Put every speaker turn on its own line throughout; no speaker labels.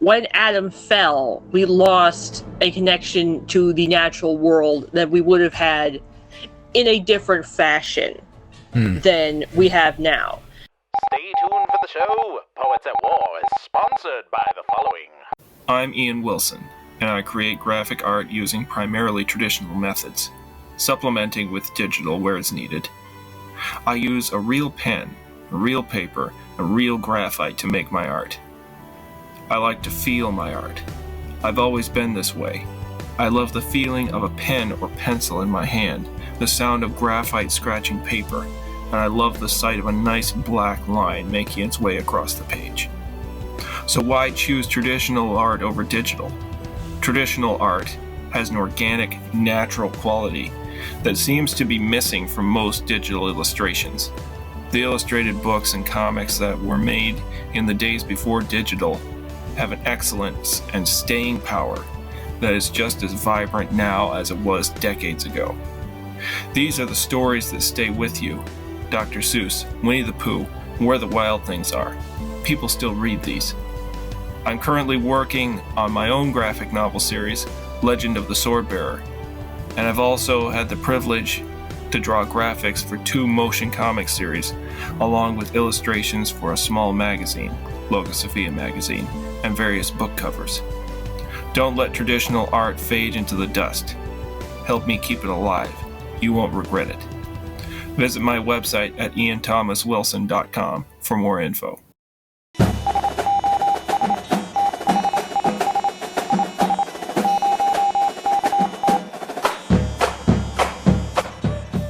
when Adam fell, we lost a connection to the natural world that we would have had in a different fashion than we have now.
Stay tuned for the show. Poets at War is sponsored by the following.
I'm Ian Wilson, and I create graphic art using primarily traditional methods, supplementing with digital where it's needed. I use a real pen, a real paper, a real graphite to make my art. I like to feel my art. I've always been this way. I love the feeling of a pen or pencil in my hand, the sound of graphite scratching paper, and I love the sight of a nice black line making its way across the page. So why choose traditional art over digital? Traditional art has an organic, natural quality that seems to be missing from most digital illustrations. The illustrated books and comics that were made in the days before digital have an excellence and staying power that is just as vibrant now as it was decades ago. These are the stories that stay with you. Dr. Seuss, Winnie the Pooh, Where the Wild Things Are. People still read these. I'm currently working on my own graphic novel series, Legend of the Swordbearer, and I've also had the privilege to draw graphics for 2 motion comic series, along with illustrations for a small magazine, Logosophia magazine, and various book covers. Don't let traditional art fade into the dust. Help me keep it alive. You won't regret it. Visit my website at ianthomaswilson.com for more info.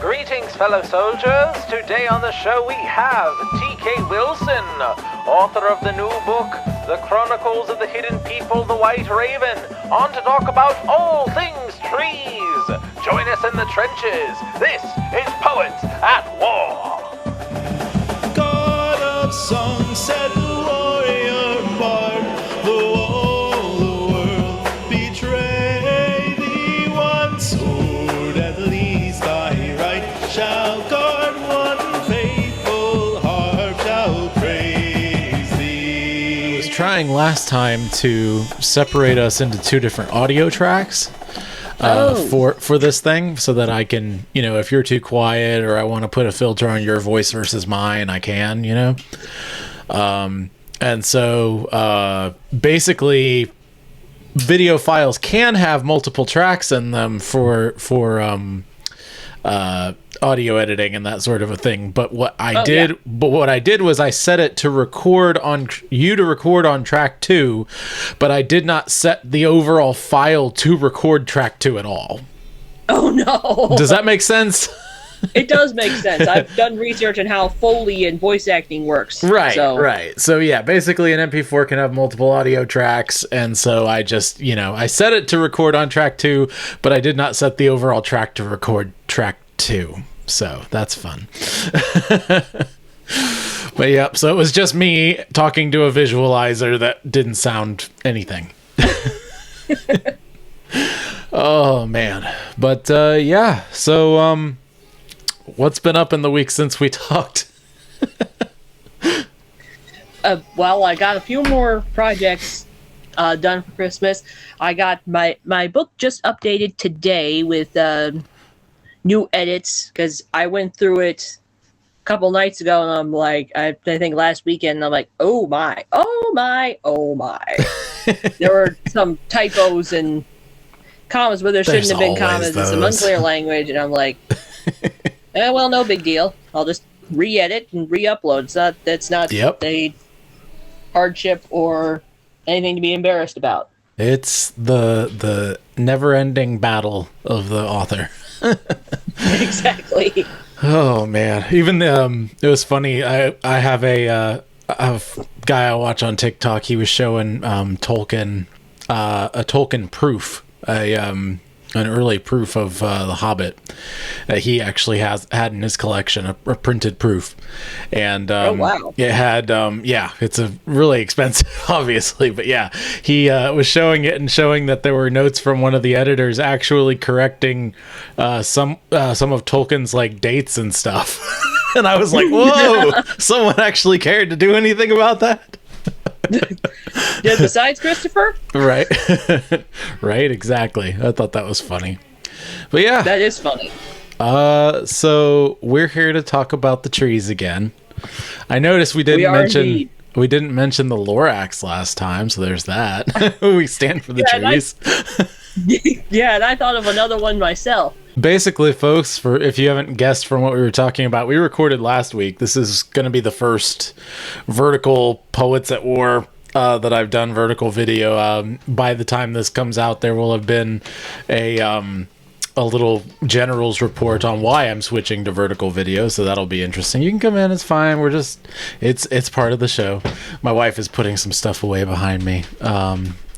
Greetings, fellow soldiers. Today on the show we have T.K. Wilson, author of the new book, The Chronicles of the Hidden People, The White Raven, on to talk about all things trees. Join us in the trenches. This is Poets at War.
God of sunset, warrior bard, though all the world betray thee, one sword at least thy right shall guard, one faithful harp shall praise thee.
I was trying last time to separate us into 2 different audio tracks. For this thing, so that I can, if you're too quiet or I want to put a filter on your voice versus mine, I can, and so basically video files can have multiple tracks in them for audio editing and that sort of a thing, but what I did was I set it to record on track 2, but I did not set the overall file to record track 2 at all.
Oh no.
Does that make sense?
It does make sense. I've done research on how Foley and voice acting works.
Right. So yeah, basically an MP4 can have multiple audio tracks, and so I just, I set it to record on track 2, but I did not set the overall track to record track 2. So that's fun. But yeah, so it was just me talking to a visualizer that didn't sound anything. Oh man. But yeah, so what's been up in the week since we talked?
Well, I got a few more projects done for Christmas. I got my book just updated today with new edits, because I went through it a couple nights ago, and I'm like, I think last weekend, and I'm like, oh my. There were some typos and commas where there shouldn't have been commas and some unclear language, and I'm like, well, no big deal. I'll just re-edit and re-upload. That's not a hardship or anything to be embarrassed about.
It's the never-ending battle of the author.
Exactly.
Oh man, even it was funny. I have a guy I watch on TikTok. He was showing Tolkien a Tolkien proof, an early proof of The Hobbit that he actually had in his collection, a printed proof. And
oh wow,
it had it's a really expensive, obviously, but yeah, he was showing it and showing that there were notes from one of the editors actually correcting some of Tolkien's like dates and stuff. And I was like, whoa, someone actually cared to do anything about that.
Yeah, besides Christopher?
Right. Right, exactly. I thought that was funny. But yeah.
That is funny.
So we're here to talk about the trees again. I noticed we didn't
indeed.
we didn't mention the Lorax last time, so there's that. We stand for the trees.
Yeah, and I thought of another one myself.
Basically, folks, for if you haven't guessed from what we were talking about, we recorded last week. This is going to be the first vertical Poets at War that I've done vertical video. By the time this comes out, there will have been a little general's report on why I'm switching to vertical video, so that'll be interesting. You can come in, it's fine. We're just it's part of the show. My wife is putting some stuff away behind me.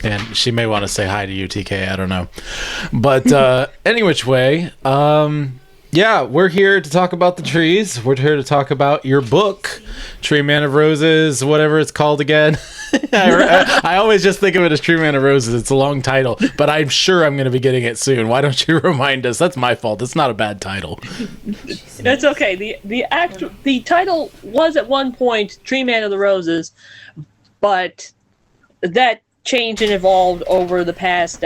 And she may want to say hi to you, TK. I don't know. But any which way, yeah, we're here to talk about the trees. We're here to talk about your book, Tree Man of Roses, whatever it's called again. I always just think of it as Tree Man of Roses. It's a long title, but I'm sure I'm going to be getting it soon. Why don't you remind us? That's my fault. It's not a bad title.
It's okay. The title was at one point Tree Man of the Roses, but that changed and evolved over the past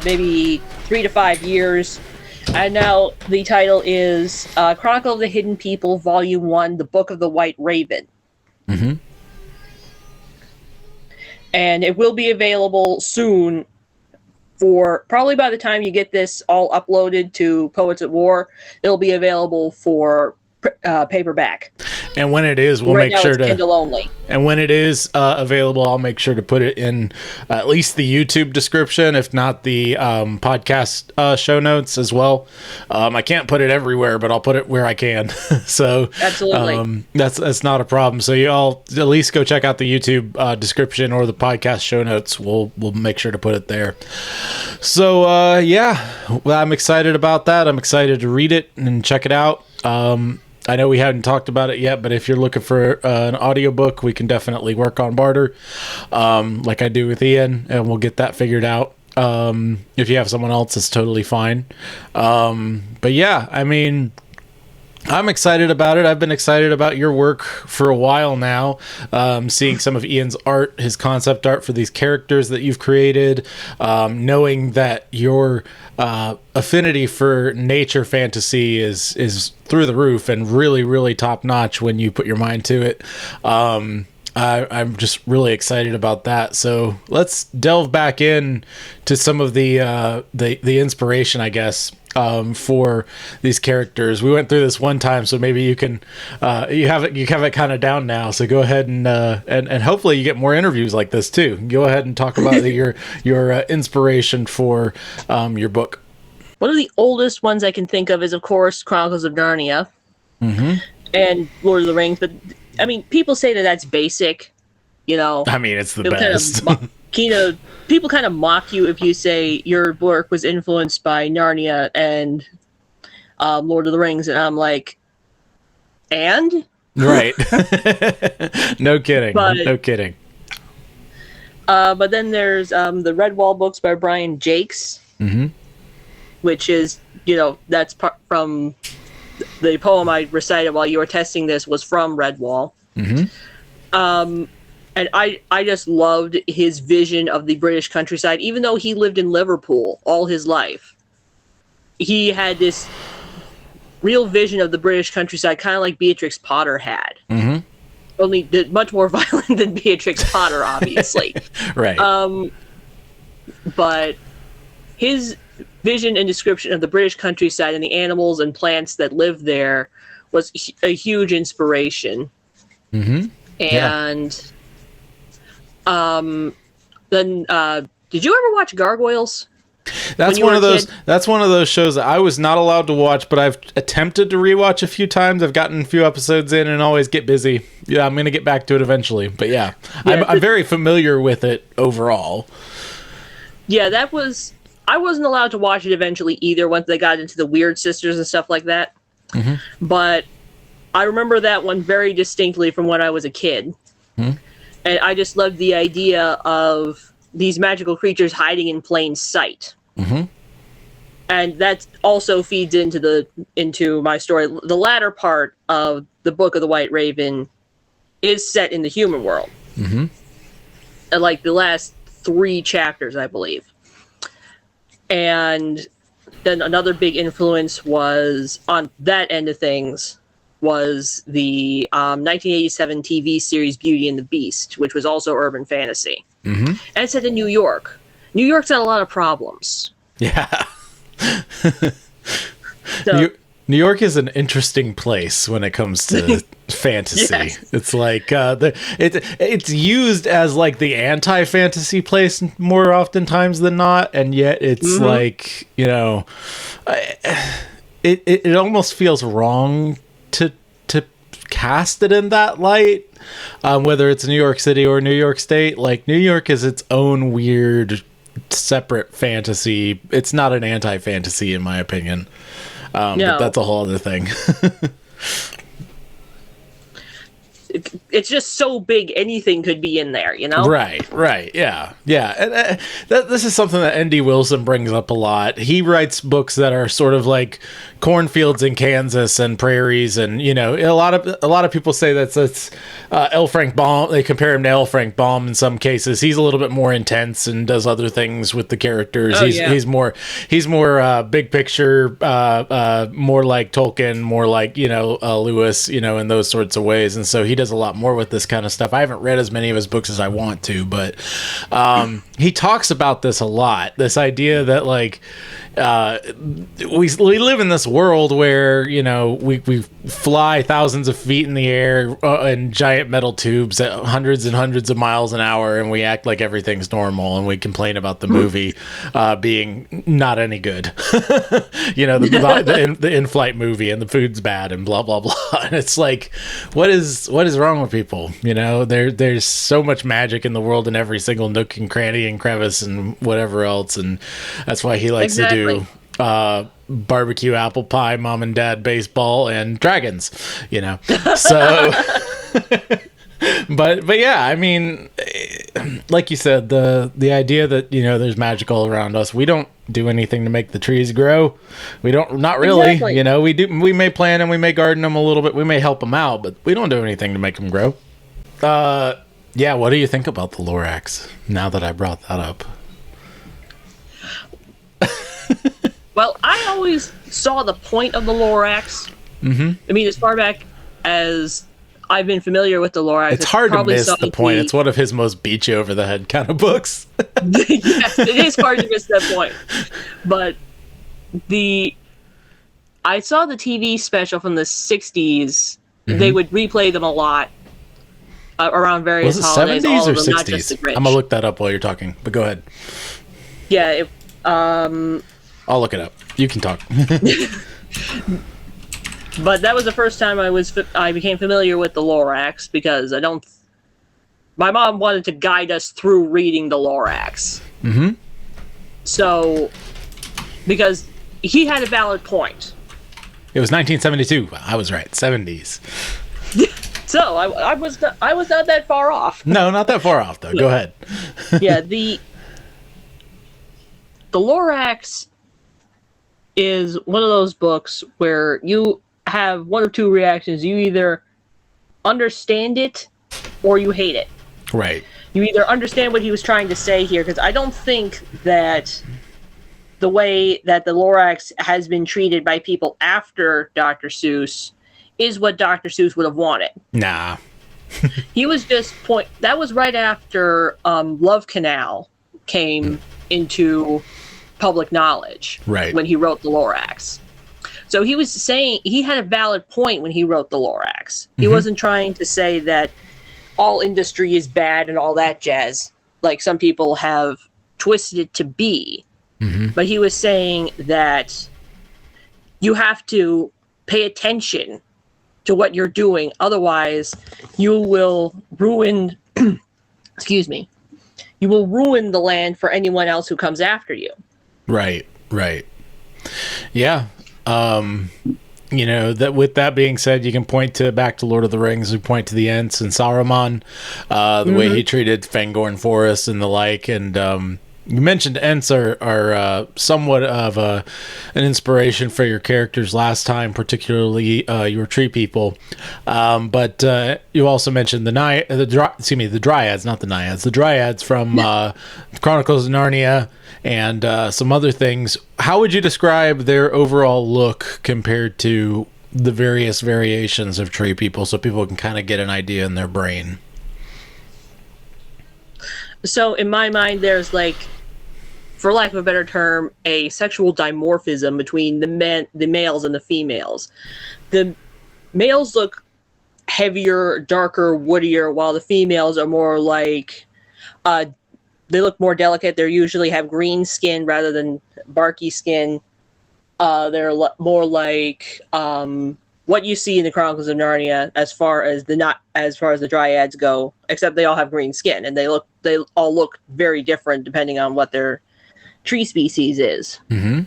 maybe 3 to 5 years, and now the title is Chronicle of the Hidden People, Volume 1, The Book of the White Raven.
Mm-hmm.
And it will be available soon for, probably by the time you get this all uploaded to Poets at War, it'll be available for paperback.
And when it is, we'll
right
make sure
it's
to
Kindle only.
And when it is available, I'll make sure to put it in at least the YouTube description, if not the podcast show notes as well. I can't put it everywhere, but I'll put it where I can. So
absolutely,
that's not a problem. So you all at least go check out the YouTube description or the podcast show notes. We'll make sure to put it there. So yeah, well, I'm excited about that. I'm excited to read it and check it out. I know we haven't talked about it yet, but if you're looking for an audiobook, we can definitely work on barter, like I do with Ian, and we'll get that figured out. If you have someone else, it's totally fine. But yeah, I mean, I'm excited about it. I've been excited about your work for a while now. Seeing some of Ian's art, his concept art for these characters that you've created, knowing that your affinity for nature fantasy is through the roof and really, really top notch when you put your mind to it. I'm just really excited about that. So let's delve back in to some of the inspiration, I guess, for these characters. We went through this one time, so maybe you can you have it kind of down now. So go ahead and hopefully you get more interviews like this too. Go ahead and talk about your inspiration for your book.
One of the oldest ones I can think of is, of course, Chronicles of Narnia, and Lord of the Rings. But I mean, people say that that's basic, you know.
I mean, it's the best.
People kind of mock you if you say your work was influenced by Narnia and Lord of the Rings, and I'm like, and?
Right. No kidding. No kidding.
But then there's the Redwall books by Brian Jakes, which is, you know, that's from the poem I recited while you were testing this was from Redwall. And I just loved his vision of the British countryside. Even though he lived in Liverpool all his life, he had this real vision of the British countryside, kind of like Beatrix Potter had. Only much more violent than Beatrix Potter, obviously.
Right.
But his vision and description of the British countryside and the animals and plants that live there was a huge inspiration. And then did you ever watch Gargoyles?
That's one of those. That's one of those shows that I was not allowed to watch, but I've attempted to rewatch a few times. I've gotten a few episodes in and always get busy. Yeah, I'm gonna get back to it eventually. But yeah, I'm very familiar with it overall. Yeah,
I wasn't allowed to watch it eventually either. Once they got into the Weird Sisters and stuff like that. But I remember that one very distinctly from when I was a kid, and I just loved the idea of these magical creatures hiding in plain sight. And that also feeds into my story. The latter part of the Book of the White Raven is set in the human world.
Mm-hmm.
Like the last 3 chapters, I believe. And then another big influence was on that end of things was the 1987 TV series Beauty and the Beast, which was also urban fantasy.
Mm-hmm.
And it's set in New York. New York's had a lot of problems.
Yeah.
So,
New York is an interesting place when it comes to fantasy.
Yes.
It's like it's used as like the anti-fantasy place more oftentimes than not, and yet it's like, you know, it almost feels wrong to cast it in that light, whether it's New York City or New York State. Like, New York is its own weird separate fantasy. It's not an anti-fantasy in my opinion.
No.
But that's a whole other thing.
it's just so big, anything could be in there, you know?
Right, yeah. And this is something that N.D. Wilson brings up a lot. He writes books that are sort of like cornfields in Kansas and prairies, and, you know, a lot of people say that's L. Frank Baum. They compare him to L. Frank Baum in some cases. He's a little bit more intense and does other things with the characters. He's more big picture, more like Tolkien, more like, you know, Lewis, you know, in those sorts of ways. And so he does a lot more with this kind of stuff. I haven't read as many of his books as I want to, but he talks about this a lot. This idea that, like, we live in this world where, you know, we fly thousands of feet in the air in giant metal tubes at hundreds and hundreds of miles an hour, and we act like everything's normal, and we complain about the movie being not any good. You know, the in-flight movie, and the food's bad, and blah blah blah. And it's like, what is wrong with people? You know, there's so much magic in the world in every single nook and cranny and crevice and whatever else, and that's why he likes to do barbecue, apple pie, mom and dad, baseball, and dragons, you know. So but yeah, I mean, like you said, the idea that, you know, there's magic all around us. We don't do anything to make the trees grow. Not really.
Exactly.
You know, we may plant them, we may garden them a little bit, we may help them out, but we don't do anything to make them grow. Yeah, what do you think about the Lorax now that I brought that up?
Well, I always saw the point of the Lorax. Mm-hmm. I mean, as far back as I've been familiar with the Lorax,
it's hard to miss the point. It's one of his most beat you over the head kind of books.
Yes, it is hard to miss that point. But I saw the TV special from the 60s. Mm-hmm. They would replay them a lot around various holidays.
70s
all
or
of them,
60s?
not just the Grinch.
I'm going to look that up while you're talking, but go ahead.
Yeah,
I'll look it up. You can talk.
But that was the first time I became familiar with the Lorax, because my mom wanted to guide us through reading the Lorax.
Mm-hmm.
So, because he had a valid point.
It was 1972. I was right. 70s.
So I was not that far off.
No, not that far off though. Go ahead.
Yeah, the Lorax is one of those books where you have one of two reactions. You either understand it or you hate it.
Right.
You either understand what he was trying to say here, because I don't think that the way that the Lorax has been treated by people after Dr. Seuss is what Dr. Seuss would have wanted.
Nah.
He was just that was right after Love Canal came into public knowledge.
Right.
When he wrote the Lorax. So he was saying he had a valid point when he wrote the Lorax. He wasn't trying to say that all industry is bad and all that jazz, like some people have twisted it to be. Mm-hmm. But he was saying that you have to pay attention to what you're doing. Otherwise, you will ruin, excuse me, you will ruin the land for anyone else who comes after you. Right.
Yeah. You know, that with that being said, you can point back to Lord of the Rings. We point to the Ents and Saruman, the way he treated Fangorn Forest and the like. And You mentioned Ents are somewhat of an inspiration for your characters last time, particularly your tree people. But you also mentioned the Dryads, not the Naiads, the Dryads from Chronicles of Narnia and some other things. How would you describe their overall look compared to the various variations of tree people, so people can kind of get an idea in their brain?
So in my mind, there's like, for lack of a better term, a sexual dimorphism between the males and the females. The males look heavier, darker, woodier, while the females are more like, they look more delicate. They usually have green skin rather than barky skin. They're more like what you see in the Chronicles of Narnia, as far as the Dryads go. Except they all have green skin, and they all look very different depending on what their tree species is.
Mm-hmm.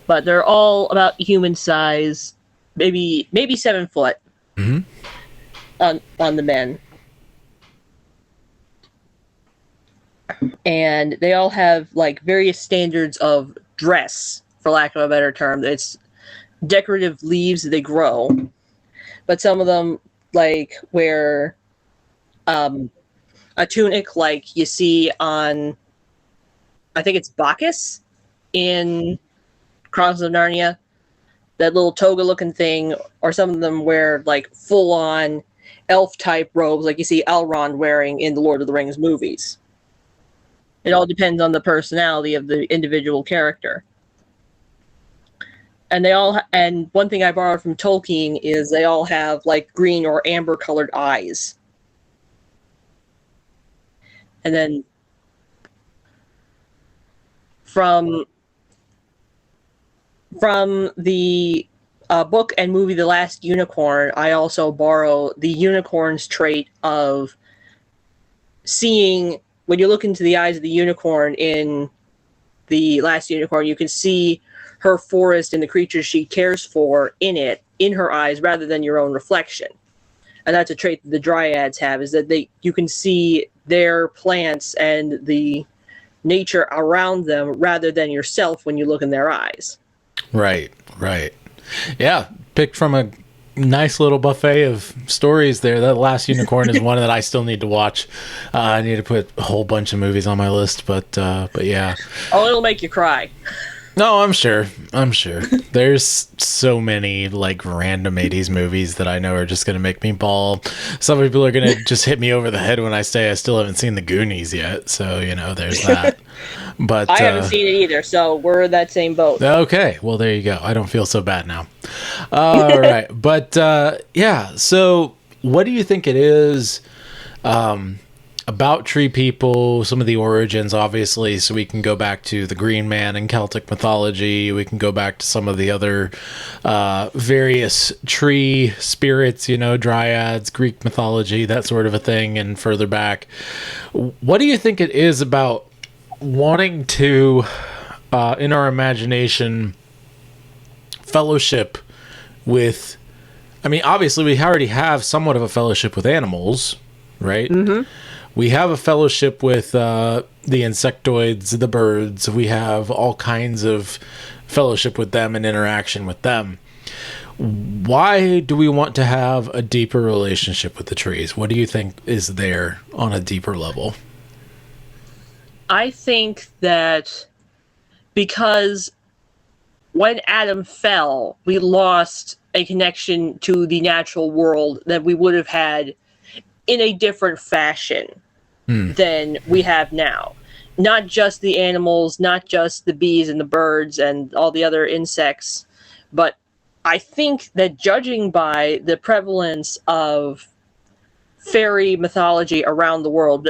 But they're all about human size, maybe 7 foot.
Mm-hmm.
On the men. And they all have like various standards of dress, for lack of a better term. It's decorative leaves that they grow, but some of them like wear a tunic like you see on, I think it's Bacchus in Chronicles of Narnia, that little toga looking thing, or some of them wear like full on elf type robes like you see Elrond wearing in the Lord of the Rings movies. It all depends on the personality of the individual character. And one thing I borrowed from Tolkien is they all have like green or amber colored eyes. And then from the book and movie The Last Unicorn, I also borrow the unicorn's trait of seeing, when you look into the eyes of the unicorn in The Last Unicorn, you can see her forest and the creatures she cares for in her eyes, rather than your own reflection. And that's a trait that the Dryads have, is that you can see their plants and the nature around them rather than yourself when you look in their eyes.
Right. Yeah, picked from a nice little buffet of stories there. That Last Unicorn is one that I still need to watch. I need to put a whole bunch of movies on my list, but yeah.
Oh, it'll make you cry.
No, I'm sure. There's so many like random 80s movies that I know are just going to make me bawl. Some people are going to just hit me over the head when I say I still haven't seen the Goonies yet. So, there's that. But
I haven't seen it either, so we're in that same boat.
Okay, well, there you go. I don't feel so bad now. All right. But yeah, so what do you think it is about tree people, some of the origins, obviously, so we can go back to the Green Man in Celtic mythology. We can go back to some of the other various tree spirits, dryads, Greek mythology, that sort of a thing, and further back. What do you think it is about wanting to, in our imagination, fellowship with... I mean, obviously, we already have somewhat of a fellowship with animals, right? Mm-hmm. We have a fellowship with the insectoids, the birds. We have all kinds of fellowship with them and interaction with them. Why do we want to have a deeper relationship with the trees? What do you think is there on a deeper level?
I think that because when Adam fell, we lost a connection to the natural world that we would have had in a different fashion than we have now. Not just the animals, not just the bees and the birds and all the other insects, but I think that judging by the prevalence of fairy mythology around the world,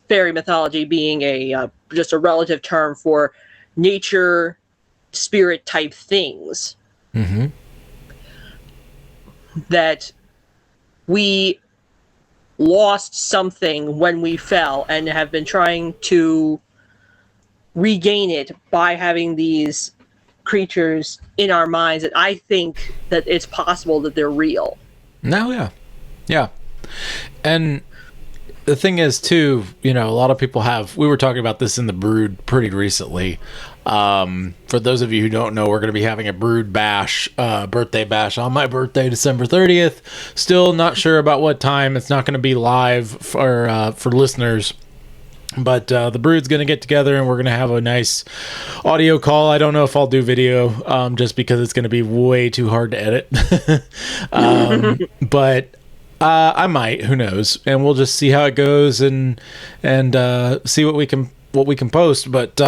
fairy mythology being just a relative term for nature, spirit type things, that we lost something when we fell and have been trying to regain it by having these creatures in our minds, and I think that it's possible that they're real.
No, yeah. And the thing is too, a lot of people we were talking about this in the Brood pretty recently. For those of you who don't know, we're going to be having a Brood bash, birthday bash on my birthday, December 30th. Still not sure about what time. It's not going to be live for listeners. But the Brood's going to get together and we're going to have a nice audio call. I don't know if I'll do video just because it's going to be way too hard to edit. But I might, who knows? And we'll just see how it goes and see what we can post. But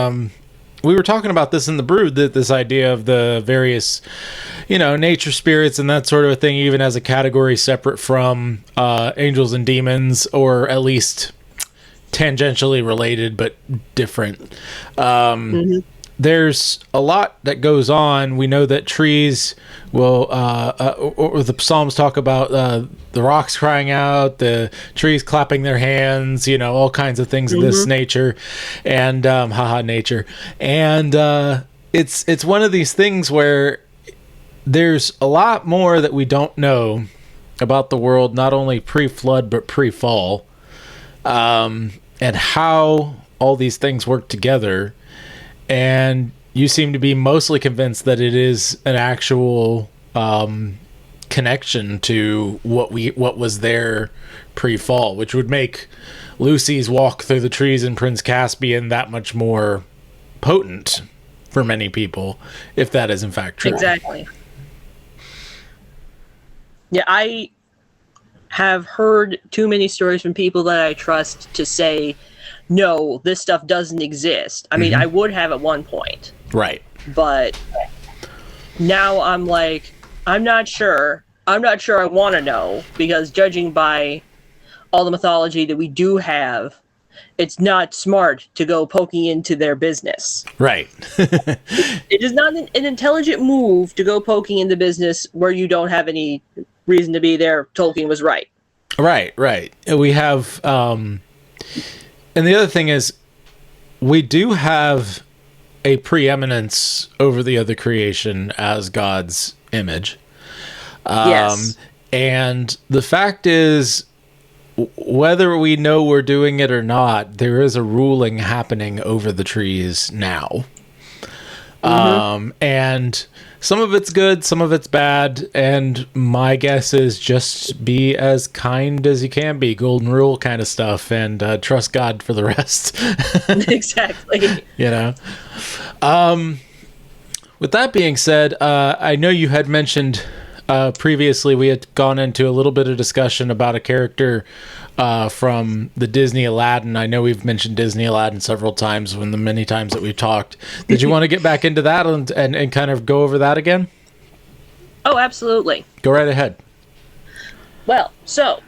we were talking about this in the Brood, that this idea of the various, nature spirits and that sort of a thing, even as a category separate from angels and demons, or at least tangentially related but different. There's a lot that goes on. We know that trees will, or the Psalms talk about the rocks crying out, the trees clapping their hands, all kinds of things of this nature, and nature. And it's one of these things where there's a lot more that we don't know about the world, not only pre-flood but pre-fall. And how all these things work together. And you seem to be mostly convinced that it is an actual connection to what was there pre-fall, which would make Lucy's walk through the trees in Prince Caspian that much more potent for many people, if that is in fact true.
Exactly. Yeah, I have heard too many stories from people that I trust to say, no, this stuff doesn't exist. I mean, I would have at one point.
Right.
But now I'm like, I'm not sure. I'm not sure I want to know, because judging by all the mythology that we do have, it's not smart to go poking into their business.
Right.
It is not an intelligent move to go poking into business where you don't have any reason to be there. Tolkien was right.
Right. We have, and the other thing is, we do have a preeminence over the other creation as God's image.
Yes.
And the fact is, whether we know we're doing it or not, there is a ruling happening over the trees now. And some of it's good, some of it's bad, and my guess is just be as kind as you can be, golden rule kind of stuff, and trust God for the rest.
Exactly.
With that being said, I know you had mentioned previously, we had gone into a little bit of discussion about a character from the Disney Aladdin. I know we've mentioned Disney Aladdin several times when the many times that we've talked. Did you want to get back into that and kind of go over that again?
Oh, absolutely.
Go right ahead.
Well, so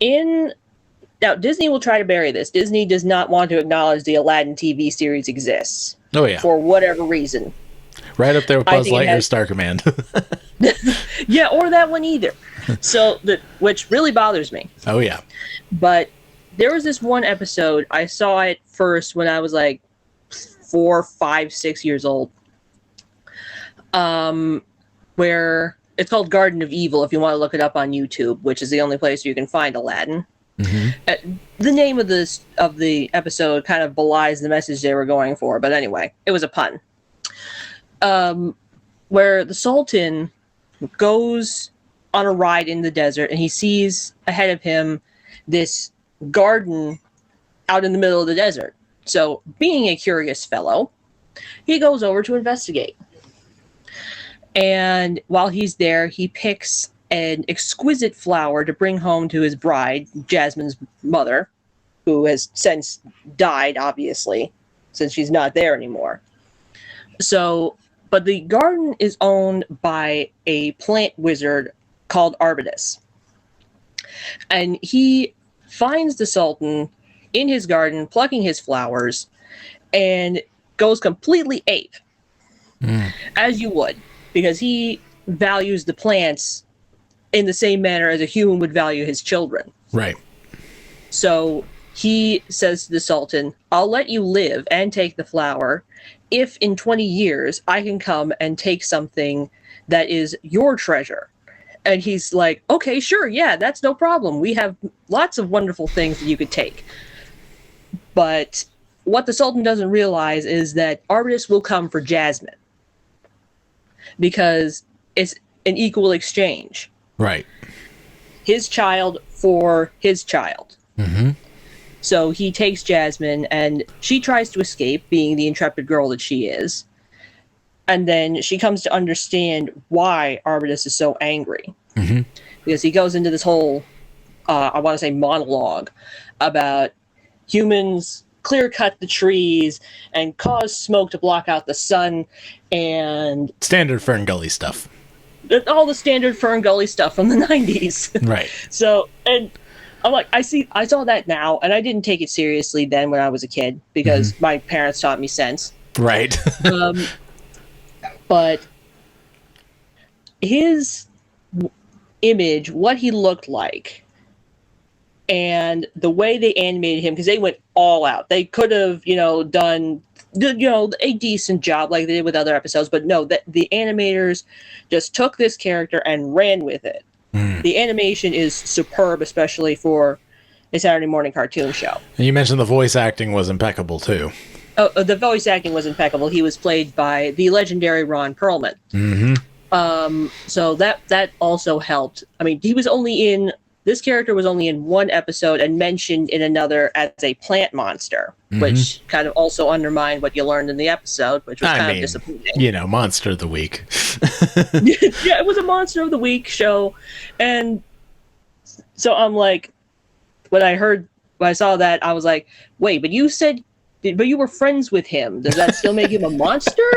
now Disney will try to bury this. Disney does not want to acknowledge the Aladdin TV series exists.
Oh yeah.
For whatever reason.
Right up there with Buzz Lightyear's Star Command.
Yeah, or that one either. So which really bothers me.
Oh yeah.
But there was this one episode, I saw it first when I was like 4, 5, 6 years old. Where it's called Garden of Evil, if you want to look it up on YouTube, which is the only place you can find Aladdin. The name of the episode kind of belies the message they were going for, but anyway, it was a pun. Where the Sultan goes on a ride in the desert and he sees ahead of him this garden out in the middle of the desert. So, being a curious fellow, he goes over to investigate. And while he's there, he picks an exquisite flower to bring home to his bride, Jasmine's mother, who has since died, obviously, since she's not there anymore. So, but the garden is owned by a plant wizard called Arbutus. And he finds the Sultan in his garden, plucking his flowers, and goes completely ape. As you would, because he values the plants in the same manner as a human would value his children.
Right.
So he says to the Sultan, I'll let you live and take the flower if in 20 years I can come and take something that is your treasure. And he's like, okay, sure, yeah, that's no problem. We have lots of wonderful things that you could take. But what the Sultan doesn't realize is that Armistice will come for Jasmine. Because it's an equal exchange.
Right.
His child for his child.
Mm-hmm.
So he takes Jasmine, and she tries to escape, being the intrepid girl that she is. And then she comes to understand why Armistice is so angry.
Mm-hmm.
Because he goes into this whole, I want to say, monologue about humans clear-cut the trees and cause smoke to block out the sun, and
Standard Fern Gully stuff.
all the standard Fern Gully stuff from the 90s.
Right.
So, and I'm like, I saw that now, and I didn't take it seriously then when I was a kid, because my parents taught me sense.
Right.
But his image, what he looked like, and the way they animated him, because they went all out. They could have, done, a decent job like they did with other episodes, but no, the animators just took this character and ran with it. The animation is superb, especially for a Saturday morning cartoon show.
And you mentioned the voice acting was impeccable, too.
Oh, the voice acting was impeccable. He was played by the legendary Ron Perlman.
Mm-hmm.
So that also helped. I mean, this character was only in one episode and mentioned in another as a plant monster, which kind of also undermined what you learned in the episode, which was kind of disappointing.
Monster of the Week.
Yeah, it was a Monster of the Week show. And so I'm like, when I saw that, I was like, wait, but you were friends with him. Does that still make him a monster?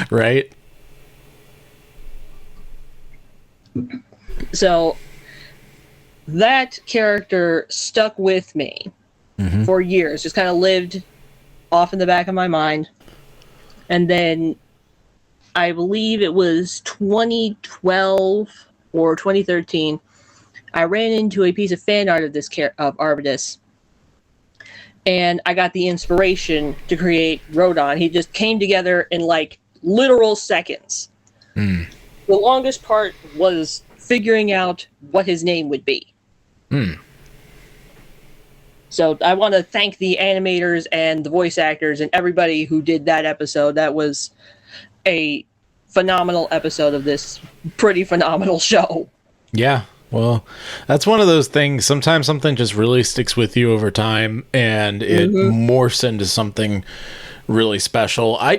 Right.
So that character stuck with me for years, just kind of lived off in the back of my mind. And then I believe it was 2012 or 2013, I ran into a piece of fan art of of Armistice. And I got the inspiration to create Rodon. He just came together in like literal seconds. The longest part was figuring out what his name would be. So I want to thank the animators and the voice actors and everybody who did that episode. That was a phenomenal episode of this pretty phenomenal show.
Yeah. Well, that's one of those things. Sometimes something just really sticks with you over time, and it morphs into something really special. I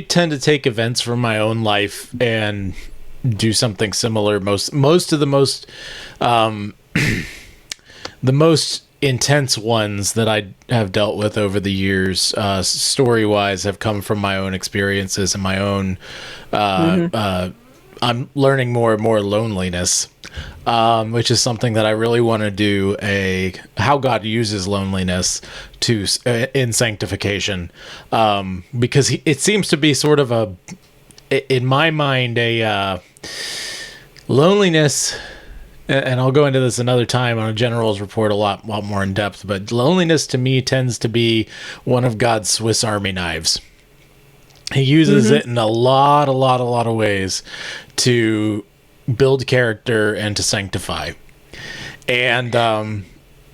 tend to take events from my own life and do something similar. Most of the most the most intense ones that I have dealt with over the years, story-wise, have come from my own experiences and my own. I'm learning more and more loneliness, which is something that I really want to do, how God uses loneliness in sanctification, because it seems to be sort of in my mind, loneliness, and I'll go into this another time on a general's report a lot more in depth, but loneliness to me tends to be one of God's Swiss Army knives. He uses it in a lot of ways to build character and to sanctify. And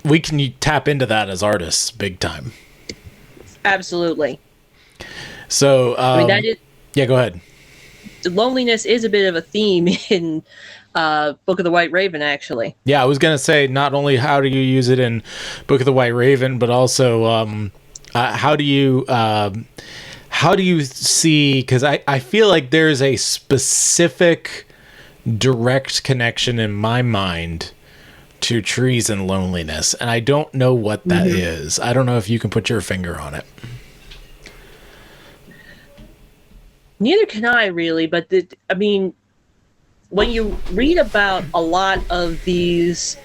we can tap into that as artists big time.
Absolutely.
So,
I mean, that is,
yeah, go ahead.
Loneliness is a bit of a theme in Book of the White Raven, actually.
Yeah, I was going to say, not only how do you use it in Book of the White Raven, but also how do you see, because I feel like there's a specific direct connection in my mind to trees and loneliness, and I don't know what that is. I don't know if you can put your finger on it.
Neither can I, really, but I mean, when you read about a lot of these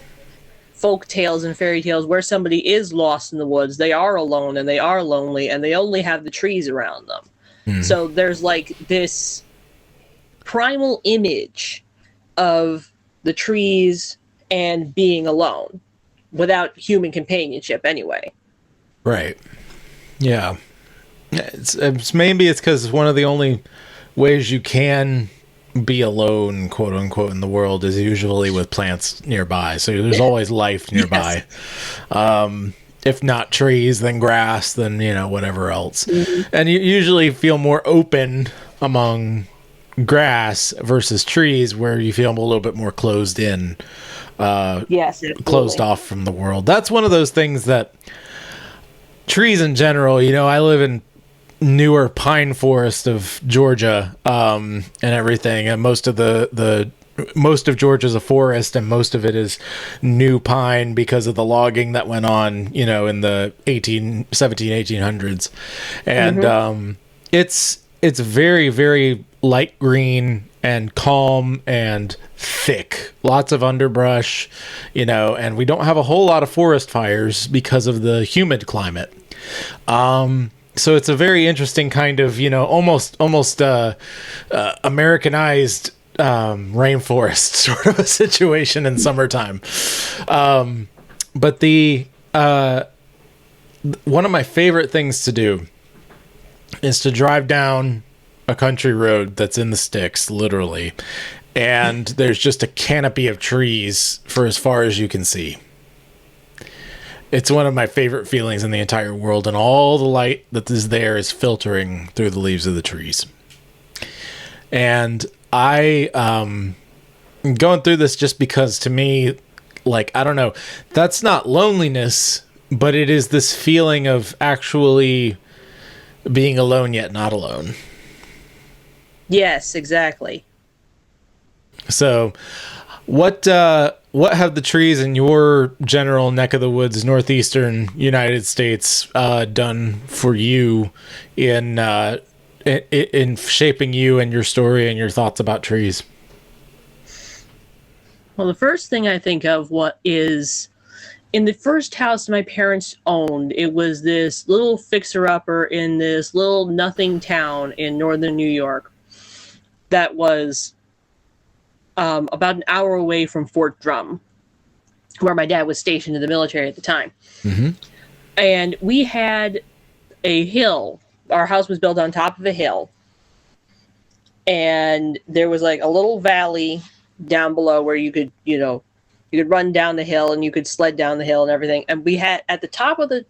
folk tales and fairy tales where somebody is lost in the woods, they are alone and they are lonely and they only have the trees around them. So there's like this primal image of the trees and being alone without human companionship anyway.
Right. Yeah. Maybe it's because it's one of the only ways you can be alone, quote unquote, in the world is usually with plants nearby. So there's always life nearby. Yes. If not trees, then grass, then, whatever else. Mm-hmm. And you usually feel more open among grass versus trees, where you feel a little bit more closed in,
yes,
closed off from the world. That's one of those things that trees in general, I live in newer pine forest of Georgia, and everything, and most of Georgia's a forest, and most of it is new pine because of the logging that went on, in the 1800s. And mm-hmm. It's very, very light green and calm and thick, lots of underbrush, and we don't have a whole lot of forest fires because of the humid climate. So it's a very interesting kind of, almost Americanized rainforest sort of a situation in summertime. But one of my favorite things to do is to drive down a country road that's in the sticks, literally, and there's just a canopy of trees for as far as you can see. It's one of my favorite feelings in the entire world, and all the light that is there is filtering through the leaves of the trees. And I'm going through this just because, to me, I don't know, that's not loneliness, but it is this feeling of actually being alone yet not alone.
Yes, exactly.
So, what have the trees in your general neck of the woods, northeastern United States, done for you in shaping you and your story and your thoughts about trees?
Well, the first thing I think of is in the first house my parents owned. It was this little fixer-upper in this little nothing town in northern New York that was about an hour away from Fort Drum, where my dad was stationed in the military at the time. Mm-hmm. And we had a hill. Our house was built on top of a hill. And there was a little valley down below where you could, you could run down the hill and you could sled down the hill and everything. And we had, at the top of the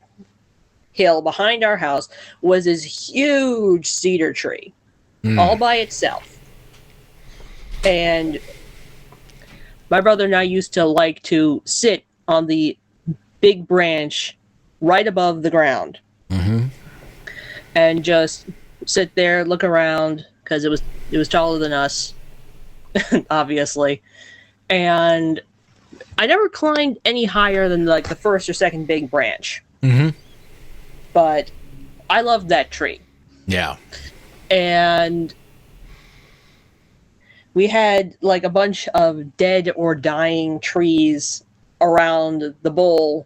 hill behind our house, was this huge cedar tree, all by itself. And my brother and I used to like to sit on the big branch right above the ground, mm-hmm. and just sit there, look around, because it was taller than us, obviously. And I never climbed any higher than the first or second big branch. Mm-hmm. But I loved that tree.
Yeah.
And we had a bunch of dead or dying trees around the bowl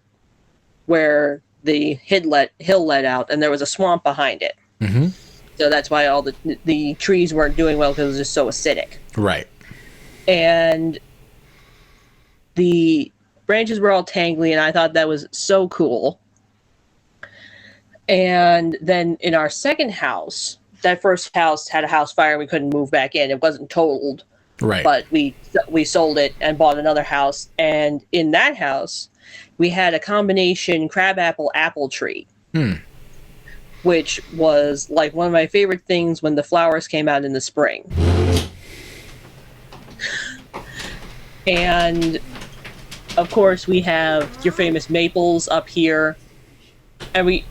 where the hill led out, and there was a swamp behind it. Mm-hmm. So that's why all the trees weren't doing well, because it was just so acidic.
Right.
And the branches were all tangly, and I thought that was so cool. And then in our second house, that first house had a house fire and we couldn't move back in. It wasn't totaled.
Right.
But we sold it and bought another house. And in that house, we had a combination crabapple apple tree. Which was one of my favorite things when the flowers came out in the spring. And of course, we have your famous maples up here. And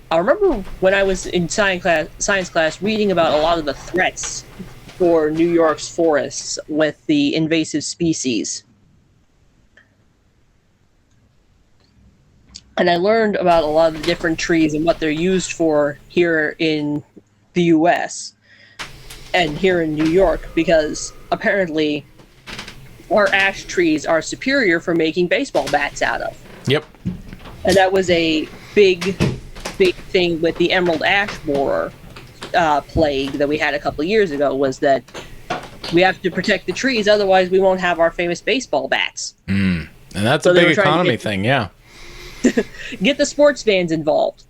I remember when I was in science class reading about a lot of the threats for New York's forests with the invasive species. And I learned about a lot of the different trees and what they're used for here in the U.S. and here in New York, because apparently our ash trees are superior for making baseball bats out of.
Yep.
And that was a big thing with the emerald ash borer plague that we had a couple of years ago, was that we have to protect the trees, otherwise we won't have our famous baseball bats.
And that's a big economy thing, yeah.
Get the sports fans involved.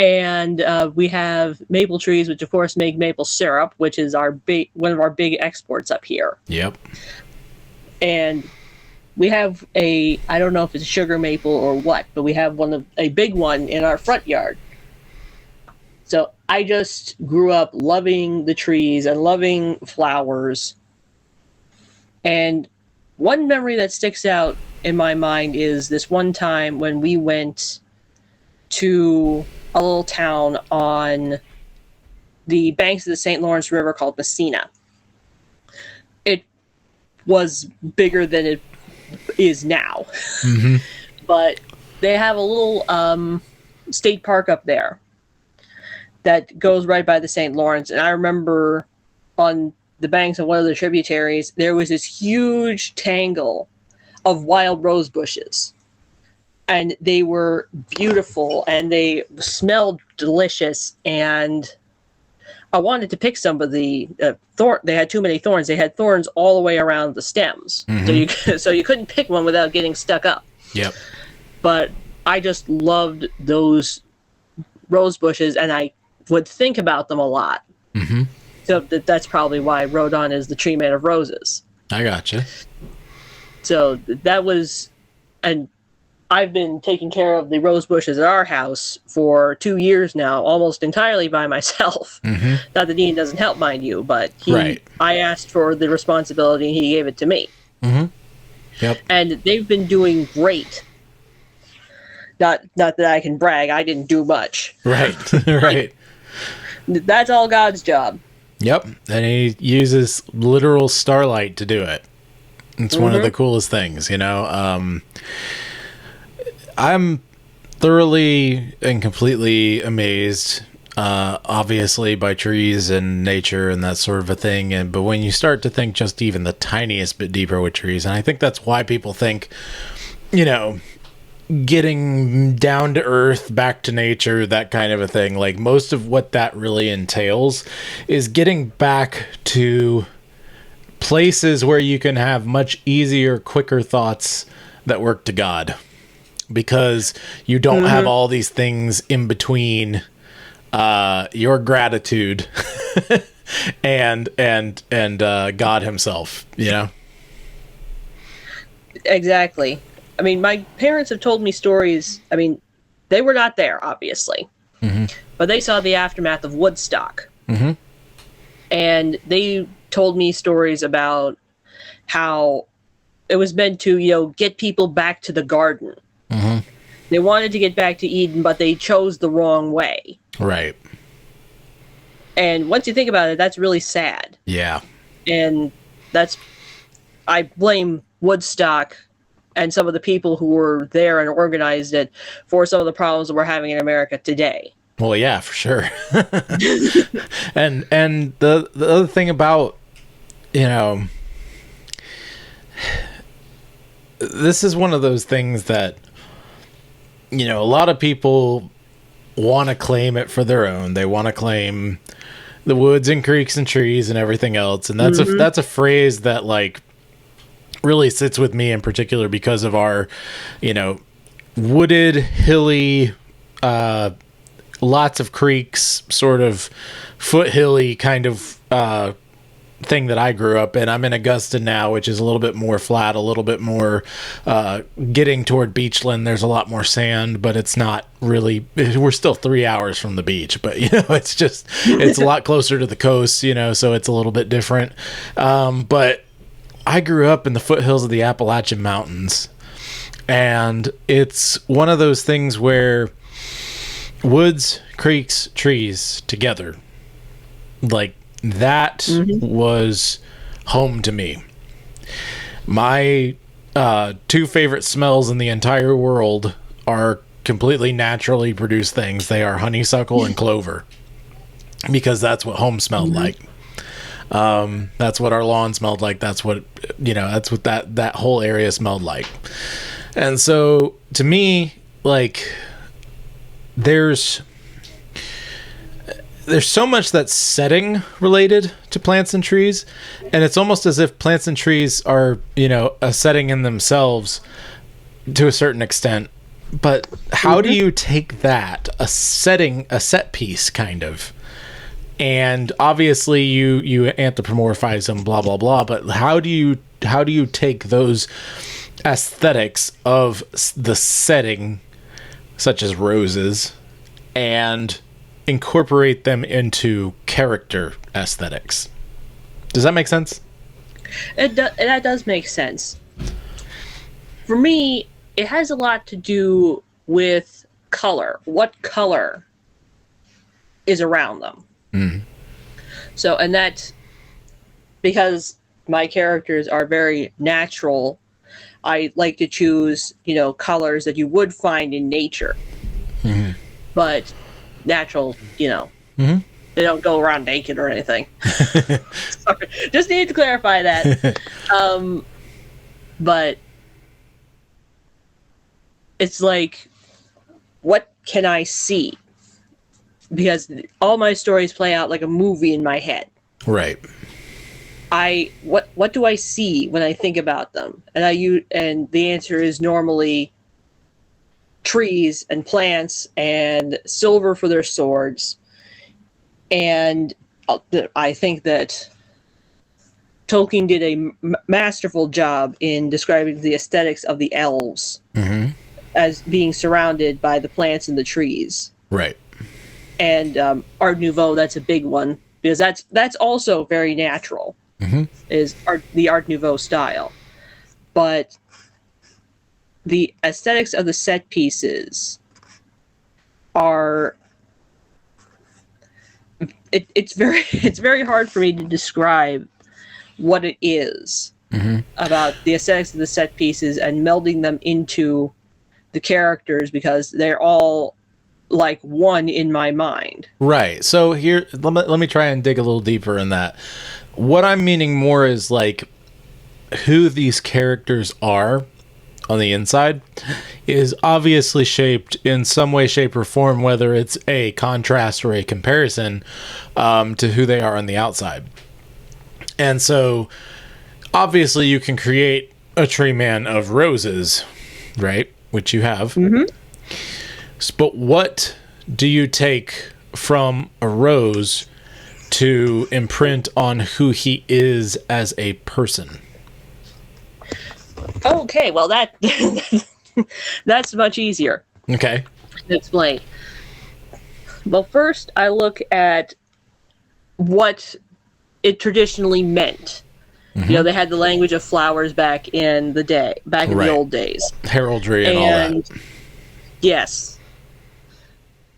And we have maple trees, which of course make maple syrup, which is one of our big exports up here.
Yep.
And we have I don't know if it's a sugar maple or what, but we have a big one in our front yard. So I just grew up loving the trees and loving flowers. And one memory that sticks out in my mind is this one time when we went to a little town on the banks of the St. Lawrence River called Messina. It was bigger than it is now.
Mm-hmm.
But they have a little state park up there that goes right by the St. Lawrence. And I remember on the banks of one of the tributaries, there was this huge tangle of wild rose bushes. And they were beautiful and they smelled delicious. And I wanted to pick some of the thorn. They had too many thorns. They had thorns all the way around the stems.
Mm-hmm.
So you couldn't pick one without getting stuck up.
Yep.
But I just loved those rose bushes and I would think about them a lot.
Mm-hmm.
So that's probably why Rhodon is the tree made of roses.
I gotcha.
So that was, and I've been taking care of the rose bushes at our house for 2 years now, almost entirely by myself.
Mm-hmm.
Not that Dean doesn't help, mind you, but
Right.
I asked for the responsibility and he gave it to me.
Mm-hmm. Yep.
And they've been doing great. Not that I can brag, I didn't do much.
Right. Right.
That's all God's job.
Yep. And he uses literal starlight to do it. It's one of the coolest things, you know. I'm thoroughly and completely amazed, obviously, by trees and nature and that sort of a thing. But when you start to think just even the tiniest bit deeper with trees, and I think that's why people think, you know, getting down to earth, back to nature, that kind of a thing. Like, most of what that really entails is getting back to places where you can have much easier, quicker thoughts that work to God. Because you don't have all these things in between your gratitude and God himself, you know?
Exactly. I mean, my parents have told me stories. I mean, they were not there, obviously. But they saw the aftermath of Woodstock. And they told me stories about how it was meant to, you know, get people back to the garden. They wanted to get back to Eden, but they chose the wrong way.
Right.
And once you think about it, that's really sad.
Yeah.
And I blame Woodstock and some of the people who were there and organized it for some of the problems that we're having in America today.
Well, yeah, for sure. and the other thing about, you know, this is one of those things that, you know, a lot of people want to claim it for their own. They want to claim the woods and creeks and trees and everything else. And that's that's a phrase that, like, really sits with me in particular because of our, you know, wooded, hilly, lots of creeks, sort of foothilly kind of thing that I grew up in. I'm in Augusta now, which is a little bit more flat, a little bit more getting toward beachland. There's a lot more sand, but it's not really, we're still 3 hours from the beach, but, you know, it's just, it's a lot closer to the coast, you know, so it's a little bit different. But I grew up in the foothills of the Appalachian Mountains, and it's one of those things where woods, creeks, trees together, like, that was home to me. My two favorite smells in the entire world are completely naturally produced things. They are honeysuckle and clover, because that's what home smelled like. That's what our lawn smelled like. That's what, you know, that's what that whole area smelled like. And so to me, like, there's so much that's setting related to plants and trees, and it's almost as if plants and trees are, you know, a setting in themselves to a certain extent, But how do you take that, a set piece kind of, and obviously you anthropomorphize them, blah blah blah, but how do you take those aesthetics of the setting, such as roses, and incorporate them into character aesthetics? Does that make sense?
That does make sense. For me, it has a lot to do with color. What color is around them?
Mm.
So, and that's because my characters are very natural. I like to choose, colors that you would find in nature.
Mm-hmm.
But natural,
Mm-hmm.
they don't go around naked or anything. Sorry. Just need to clarify that. But it's like, what can I see? Because all my stories play out like a movie in my head.
Right.
What do I see when I think about them? And the answer is normally trees and plants and silver for their swords. And I think that Tolkien did a masterful job in describing the aesthetics of the elves as being surrounded by the plants and the trees.
Right.
And Art Nouveau, that's a big one, because that's also very natural, is the Art Nouveau style. But the aesthetics of the set pieces are... It's very hard for me to describe what it is about the aesthetics of the set pieces and melding them into the characters, because they're all like one in my mind.
Right. So here, let me try and dig a little deeper in that. What I'm meaning more is like who these characters are on the inside is obviously shaped in some way, shape, or form, whether it's a contrast or a comparison to who they are on the outside. And so obviously you can create a tree man of roses, right? Which you have. But what do you take from a rose to imprint on who he is as a person?
Okay, well that's much easier
Okay.
to explain. Well, first I look at what it traditionally meant. They had the language of flowers back in the old days.
Heraldry and all that.
Yes.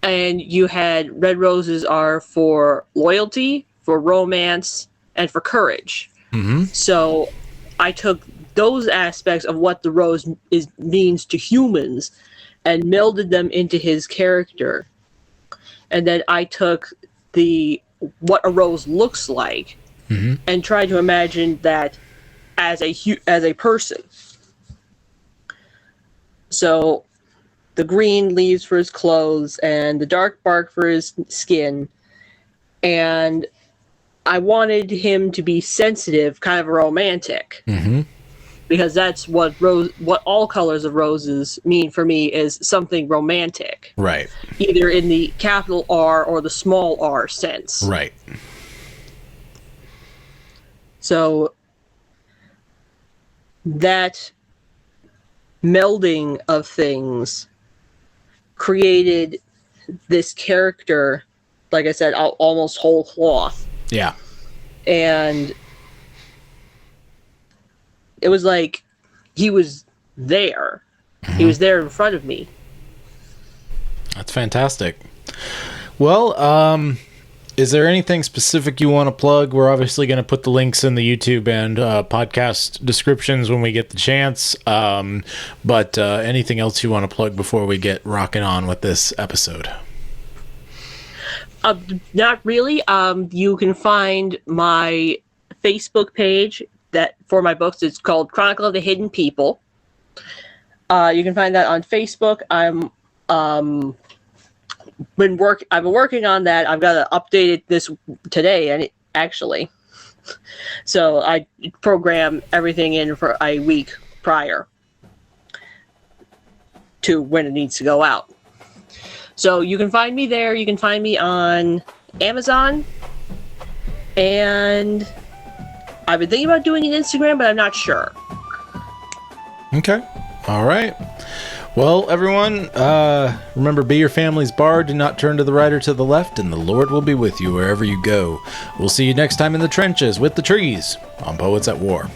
And you had red roses are for loyalty, for romance, and for courage. So I took those aspects of what the rose means to humans and melded them into his character. And then I took what a rose looks like and tried to imagine that as a person. So the green leaves for his clothes and the dark bark for his skin. And I wanted him to be sensitive, kind of romantic. Because that's what all colors of roses mean for me, is something romantic.
Right.
Either in the capital R or the small r sense.
Right.
So that melding of things created this character, like I said, almost whole cloth.
Yeah.
And it was like he was there. He was there in front of me.
That's fantastic. Well, is there anything specific you want to plug? We're obviously going to put the links in the YouTube and podcast descriptions when we get the chance. But anything else you want to plug before we get rocking on with this episode?
Not really. You can find my Facebook page that for my books. It's called Chronicle of the Hidden People. You can find that on Facebook. I've been working on that. I've got to update it this today, actually. So I program everything in for a week prior. to when it needs to go out. So you can find me there. You can find me on Amazon. And I've been thinking about doing an Instagram, but I'm not sure.
Okay. All right. Well, everyone, remember, be your family's bard. Do not turn to the right or to the left, and the Lord will be with you wherever you go. We'll see you next time in the trenches with the trees on Poets at War.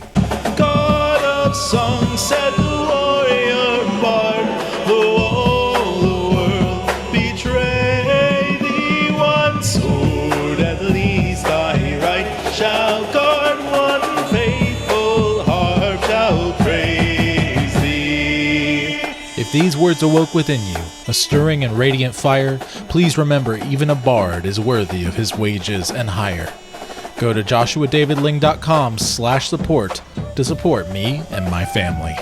God of song, said the warrior bard, though all the world betray thee, one sword at least thy right shall guard, one faithful harp shall praise thee.
If these words awoke within you a stirring and radiant fire, please remember even a bard is worthy of his wages and hire. Go to joshuadavidling.com/support to support me and my family.